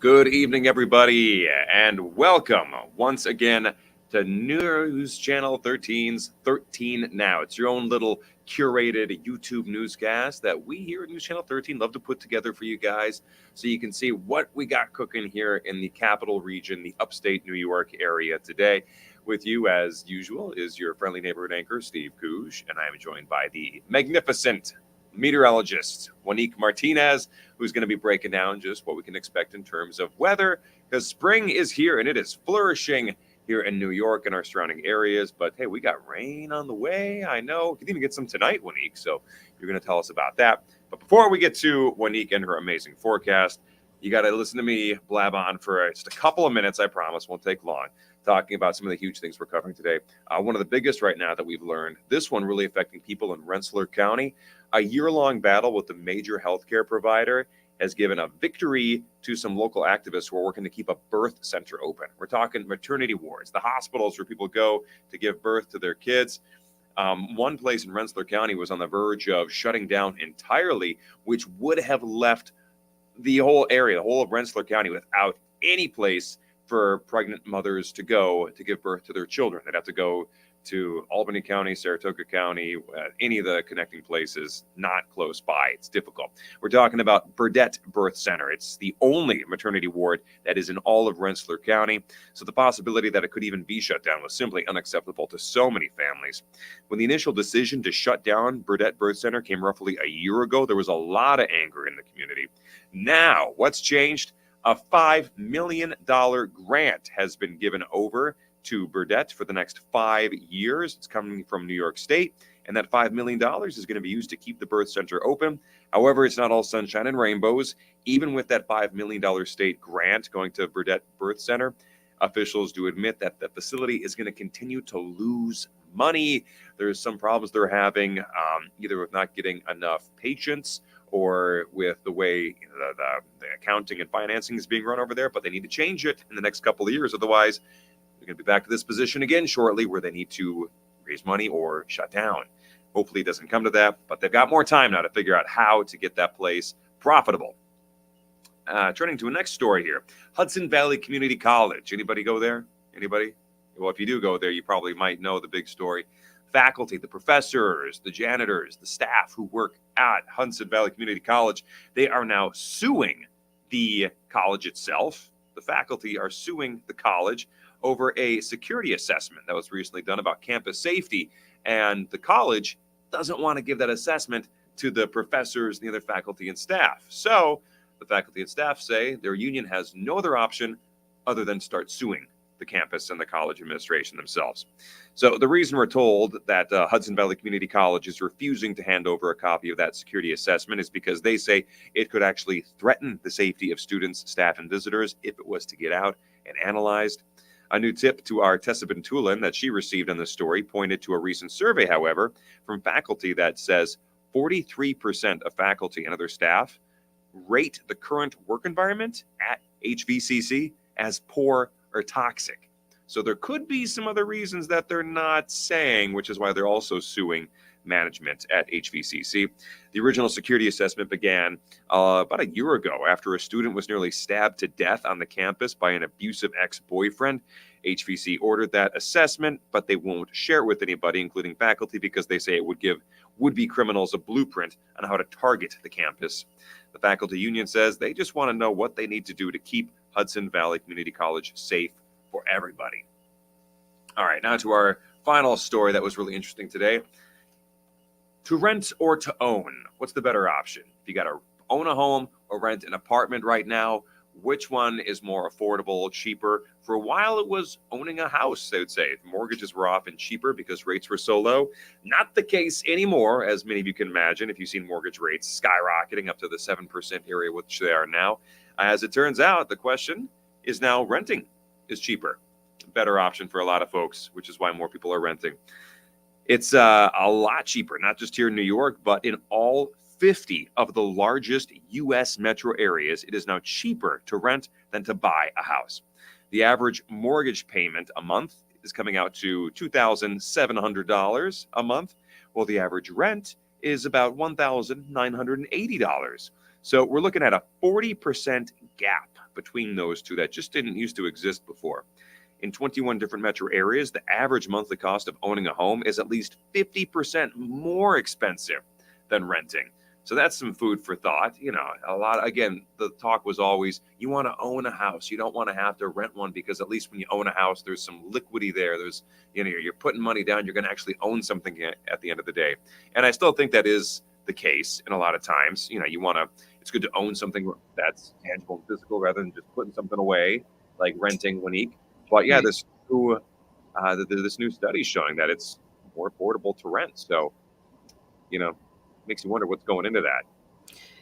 Good evening, everybody, and welcome once again to News Channel 13's 13 Now. It's your own little curated YouTube newscast that we here at News Channel 13 love to put together for you guys so you can see what we got cooking here in the capital region, the upstate New York area today. With you, as usual, is your friendly neighborhood anchor, Steve Koosh, and I am joined by the magnificent meteorologist, Juanique Martinez, who's going to be breaking down just what we can expect in terms of weather, because spring is here and it is flourishing here in New York and our surrounding areas. But hey, we got rain on the way. I know. You can even get some tonight, Juanique, so you're going to tell us about that. But before we get to Juanique and her amazing forecast, you got to listen to me blab on for just a couple of minutes. I promise won't take long, talking about some of the huge things we're covering today. One of the biggest right now that we've learned, this one really affecting people in Rensselaer County. A year-long battle with the major healthcare provider has given a victory to some local activists who are working to keep a birth center open. We're talking maternity wards, the hospitals where people go to give birth to their kids. One place in Rensselaer County was on the verge of shutting down entirely, which would have left the whole area, the whole of Rensselaer County, without any place for pregnant mothers to go to give birth to their children. They'd have to go to Albany County, Saratoga County, any of the connecting places not close by. It's difficult. We're talking about Burdett Birth Center. It's the only maternity ward that is in all of Rensselaer County. So the possibility that it could even be shut down was simply unacceptable to so many families. When the initial decision to shut down Burdett Birth Center came roughly a year ago, there was a lot of anger in the community. Now, what's changed? A $5 million grant has been given over to Burdett for the next 5 years. It's coming from New York State, and that $5 million is going to be used to keep the birth center open. However, it's not all sunshine and rainbows. Even with that $5 million state grant going to Burdett Birth Center, officials do admit that the facility is going to continue to lose money. There's some problems they're having, either with not getting enough patients or with the way the accounting and financing is being run over there, but they need to change it in the next couple of years. Otherwise, they're going to be back to this position again shortly where they need to raise money or shut down. Hopefully it doesn't come to that, but they've got more time now to figure out how to get that place profitable. Turning to a next story here. Hudson Valley Community College. Anybody go there? Anybody? Well, if you do go there, you probably might know the big story. Faculty, the professors, the janitors, the staff who work at Hudson Valley Community College, they are now suing the college itself. The faculty are suing the college over a security assessment that was recently done about campus safety. And the college doesn't want to give that assessment to the professors and the other faculty and staff. So the faculty and staff say their union has no other option other than start suing the campus and the college administration themselves. So the reason we're told that Hudson Valley Community College is refusing to hand over a copy of that security assessment is because they say it could actually threaten the safety of students, staff, and visitors if it was to get out and analyzed. A new tip to our Tessa Bentulin that she received on this story pointed to a recent survey, however, from faculty that says 43% of faculty and other staff rate the current work environment at HVCC as poor or toxic. So there could be some other reasons that they're not saying, which is why they're also suing management at HVCC. The original security assessment began about a year ago after a student was nearly stabbed to death on the campus by an abusive ex-boyfriend. HVC ordered that assessment, but they won't share it with anybody, including faculty, because they say it would give would-be criminals a blueprint on how to target the campus. The faculty union says they just want to know what they need to do to keep Hudson Valley Community College safe for everybody. All right, now to our final story that was really interesting today. To rent or to own, what's the better option? If you got to own a home or rent an apartment right now, which one is more affordable, cheaper? For a while, it was owning a house, they would say. Mortgages were often cheaper because rates were so low. Not the case anymore, as many of you can imagine, if you've seen mortgage rates skyrocketing up to the 7% area, which they are now. As it turns out, the question is now renting is cheaper. A better option for a lot of folks, which is why more people are renting. It's a lot cheaper, not just here in New York, but in all 50 of the largest U.S. metro areas. It is now cheaper to rent than to buy a house. The average mortgage payment a month is coming out to $2,700 a month, while the average rent is about $1,980. So we're looking at a 40% gap between those two that just didn't used to exist before. In 21 different metro areas, the average monthly cost of owning a home is at least 50% more expensive than renting. So that's some food for thought. A lot, again, the talk was always you want to own a house. You don't want to have to rent one because at least when you own a house, there's some liquidity there. You're putting money down. You're going to actually own something at the end of the day. And I still think that is the case in a lot of times. It's good to own something that's tangible and physical rather than just putting something away like renting, Monique. But yeah, Right. this new study showing that it's more affordable to rent. So, makes you wonder what's going into that.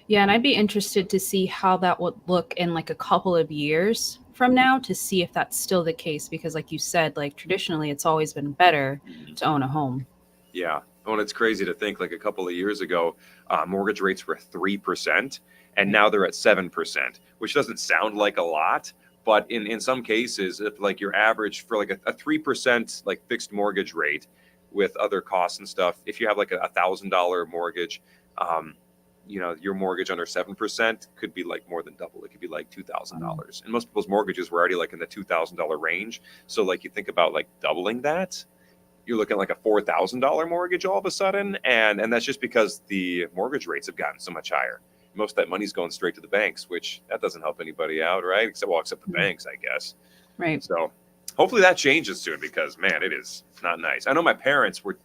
Yeah, and I'd be interested to see how that would look in like a couple of years from now to see if that's still the case because like you said, like traditionally it's always been better Mhm. to own a home. Yeah. Oh, and it's crazy to think like a couple of years ago, mortgage rates were 3%, and Right. now they're at 7%, which doesn't sound like a lot. But in some cases, if like your average for like a 3% like fixed mortgage rate with other costs and stuff, if you have like a $1,000 mortgage, um, your mortgage under 7% could be like more than double. It could be like $2,000. And most people's mortgages were already like in the $2,000 range. So like you think about like doubling that, you're looking at like a $4,000 mortgage all of a sudden, and that's just because the mortgage rates have gotten so much higher. Most of that money's going straight to the banks, which that doesn't help anybody out, right? Except the Mhm. banks, I guess. Right. So hopefully that changes soon because man, it is not nice. I know my parents would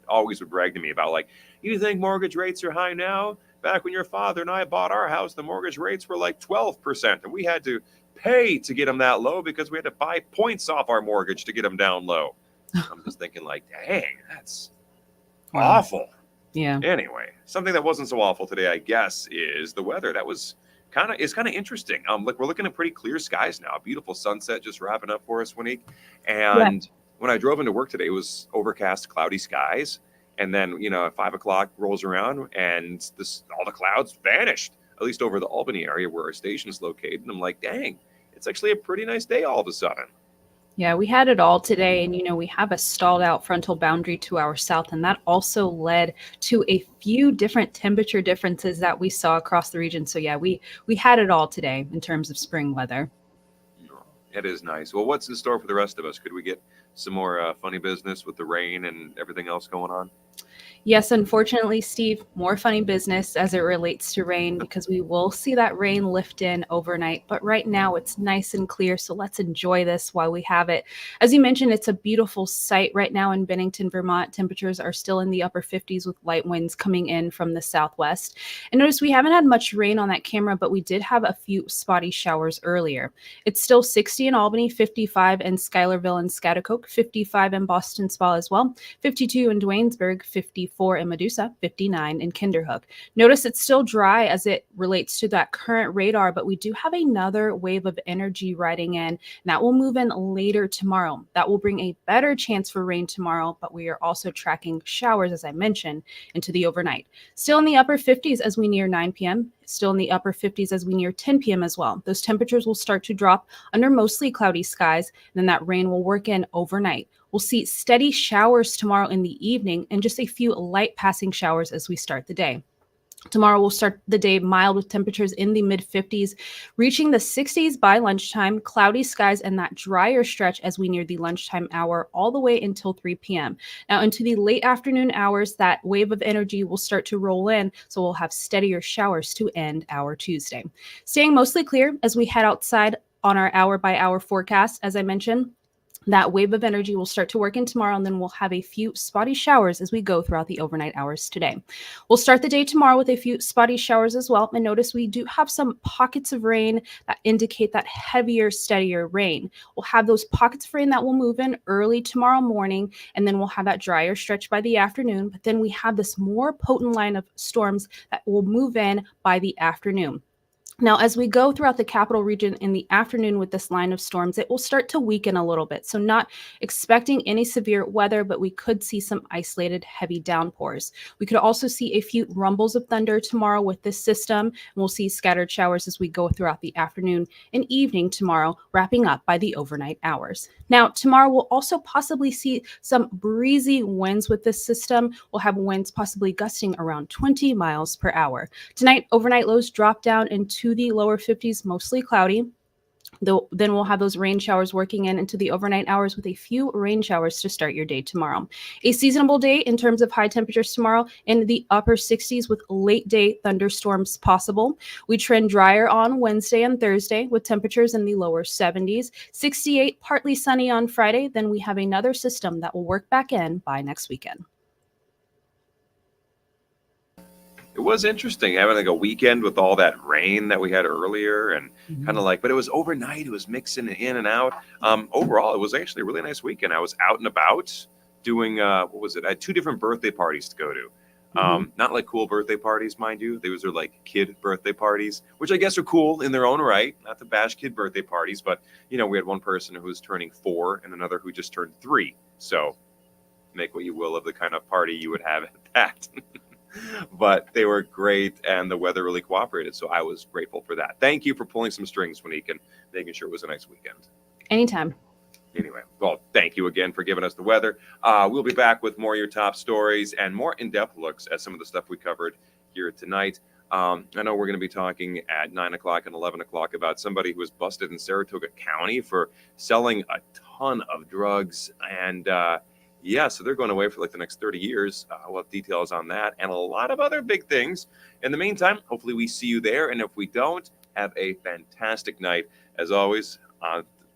brag to me about like, you think mortgage rates are high now? Back when your father and I bought our house, the mortgage rates were like 12%, and we had to pay to get them that low because we had to buy points off our mortgage to get them down low. I'm just thinking like, dang, that's Wow. awful. Yeah. Anyway, something that wasn't so awful today, I guess, is the weather. That was kind of interesting. Look, we're looking at pretty clear skies now. A beautiful sunset just wrapping up for us, Winique. Yeah. And when I drove into work today, it was overcast, cloudy skies. And then, at 5 o'clock rolls around and all the clouds vanished, at least over the Albany area where our station is located. And I'm like, dang, it's actually a pretty nice day all of a sudden. Yeah, we had it all today. And, we have a stalled out frontal boundary to our south. And that also led to a few different temperature differences that we saw across the region. So, yeah, we had it all today in terms of spring weather. It is nice. Well, what's in store for the rest of us? Could we get some more funny business with the rain and everything else going on? Yes, unfortunately, Steve, more funny business as it relates to rain because we will see that rain lift in overnight. But right now it's nice and clear. So let's enjoy this while we have it. As you mentioned, it's a beautiful sight right now in Bennington, Vermont. Temperatures are still in the upper 50s with light winds coming in from the southwest. And notice we haven't had much rain on that camera, but we did have a few spotty showers earlier. It's still 60 in Albany, 55 in Schuylerville and Schaghticoke, 55 in Boston Spa as well, 52 in Duanesburg, 54 in Medusa, 59 in Kinderhook. Notice it's still dry as it relates to that current radar, but we do have another wave of energy riding in, and that will move in later tomorrow. That will bring a better chance for rain tomorrow, but we are also tracking showers, as I mentioned, into the overnight. Still in the upper 50s as we near 9 p.m., still in the upper 50s as we near 10 p.m. as well. Those temperatures will start to drop under mostly cloudy skies, and then that rain will work in overnight. We'll see steady showers tomorrow in the evening and just a few light passing showers as we start the day. Tomorrow we'll start the day mild with temperatures in the mid 50s, reaching the 60s by lunchtime, cloudy skies, and that drier stretch as we near the lunchtime hour all the way until 3 p.m. Now, into the late afternoon hours, that wave of energy will start to roll in, so we'll have steadier showers to end our Tuesday. Staying mostly clear as we head outside on our hour by hour forecast, as I mentioned. That wave of energy will start to work in tomorrow, and then we'll have a few spotty showers as we go throughout the overnight hours today. We'll start the day tomorrow with a few spotty showers as well. And notice we do have some pockets of rain that indicate that heavier, steadier rain. We'll have those pockets of rain that will move in early tomorrow morning, and then we'll have that drier stretch by the afternoon. But then we have this more potent line of storms that will move in by the afternoon. Now, as we go throughout the capital region in the afternoon with this line of storms, it will start to weaken a little bit. So, not expecting any severe weather, but we could see some isolated heavy downpours. We could also see a few rumbles of thunder tomorrow with this system, and we'll see scattered showers as we go throughout the afternoon and evening tomorrow, wrapping up by the overnight hours. Now, tomorrow we'll also possibly see some breezy winds with this system. We'll have winds possibly gusting around 20 miles per hour. Tonight, overnight lows drop down into the lower 50s, mostly cloudy. Then we'll have those rain showers working in into the overnight hours with a few rain showers to start your day tomorrow. A seasonable day in terms of high temperatures tomorrow in the upper 60s with late day thunderstorms possible. We trend drier on Wednesday and Thursday with temperatures in the lower 70s. 68, partly sunny on Friday. Then we have another system that will work back in by next weekend. It was interesting having like a weekend with all that rain that we had earlier, and kind of like, but it was overnight. It was mixing in and out. Overall, it was actually a really nice weekend. I was out and about doing what was it? I had two different birthday parties to go to. Not like cool birthday parties, mind you. Those are like kid birthday parties, which I guess are cool in their own right. Not to bash kid birthday parties, but we had one person who was turning 4 and another who just turned 3. So make what you will of the kind of party you would have at that. But they were great, and the weather really cooperated, so I was grateful for that. Thank you for pulling some strings, Monique, and making sure it was a nice weekend. Anytime. Anyway, well, thank you again for giving us the weather. We'll be back with more of your top stories and more in-depth looks at some of the stuff we covered here tonight. I know we're going to be talking at 9 o'clock and 11 o'clock about somebody who was busted in Saratoga County for selling a ton of drugs, and so they're going away for like the next 30 years. We'll have details on that and a lot of other big things. In the meantime, hopefully we see you there. And if we don't, have a fantastic night. As always,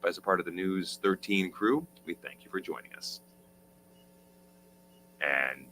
as a part of the News 13 crew, we thank you for joining us. And